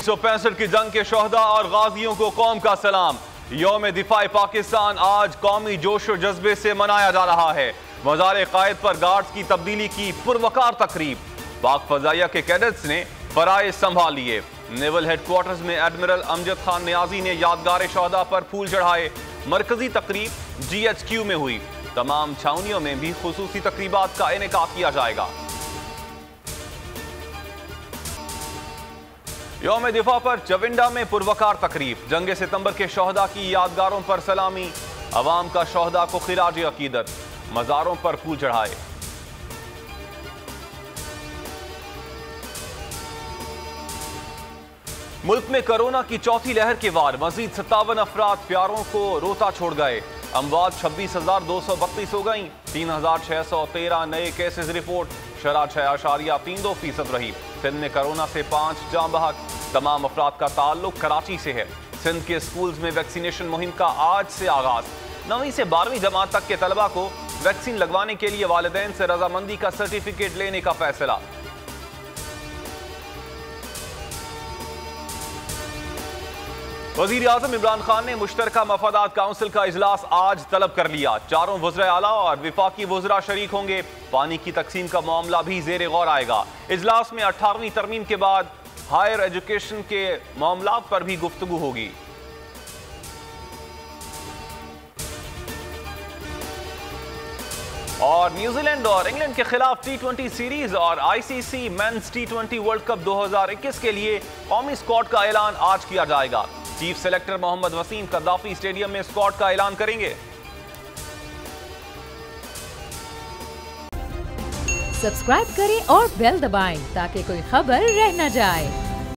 1965 की जंग के शोहदा और गाजियों को कौम का सलाम। यौम दिफाए पाकिस्तान आज कौमी जोश और जज्बे से मनाया जा रहा है। मज़ार कायद पर गार्ड्स की तब्दीली की पुरवकार तकरीब। पाक फजाइया के कैडेट्स ने फराइज संभाल लिए। नेवल हेडक्वार्टर्स में एडमिरल अमजद खान नियाजी ने यादगार शोहदा पर फूल चढ़ाए। मरकजी तकरीब GHQ में हुई। तमाम छावनियों में भी खुसूसी तकरीबात का इनेकाद किया जाएगा। यौम दिफा पर चविंडा में पुरवकार तकरीब। जंग सितंबर के शोहदा की यादगारों पर सलामी। अवाम का शोहदा को खिराज अकीदत। मज़ारों पर फूल चढ़ाए। मुल्क में कोरोना की चौथी लहर के बाद मजीद 57 अफराद प्यारों को रोता छोड़ गए। अमवात 26,232 हो गई। 3,613 नए केसेस रिपोर्ट। शरह 6.32% रही। सिंध में कोरोना से 5 जाँ बहक। तमाम अफराद का ताल्लुक कराची से है। सिंध के स्कूल्स में वैक्सीनेशन मुहिम का आज से आगाज। 9वीं से 12वीं जमात तक के तलबा को वैक्सीन लगवाने के लिए वालिदैन से रजामंदी का सर्टिफिकेट लेने का फैसला। वज़ीर आज़म इमरान खान ने मुश्तरका मफादात काउंसिल का इजलास आज तलब कर लिया। चारों वज़राए आला और विफाकी वज़रा शरीक होंगे। पानी की तकसीम का मामला भी ज़ेर गौर आएगा। इजलास में 18वीं तरमीम के बाद हायर एजुकेशन के मामला पर भी गुफ्तगू होगी। और न्यूजीलैंड और इंग्लैंड के खिलाफ T20 सीरीज और ICC mains T20 world cup 2021 के लिए कौमी स्क्वाड का ऐलान आज किया जाएगा। Chief selector Mohammad Wasim Gaddafi stadium में स्क्वाड का ऐलान करेंगे। सब्सक्राइब करें और बेल दबाएं ताकि कोई खबर रह न जाए।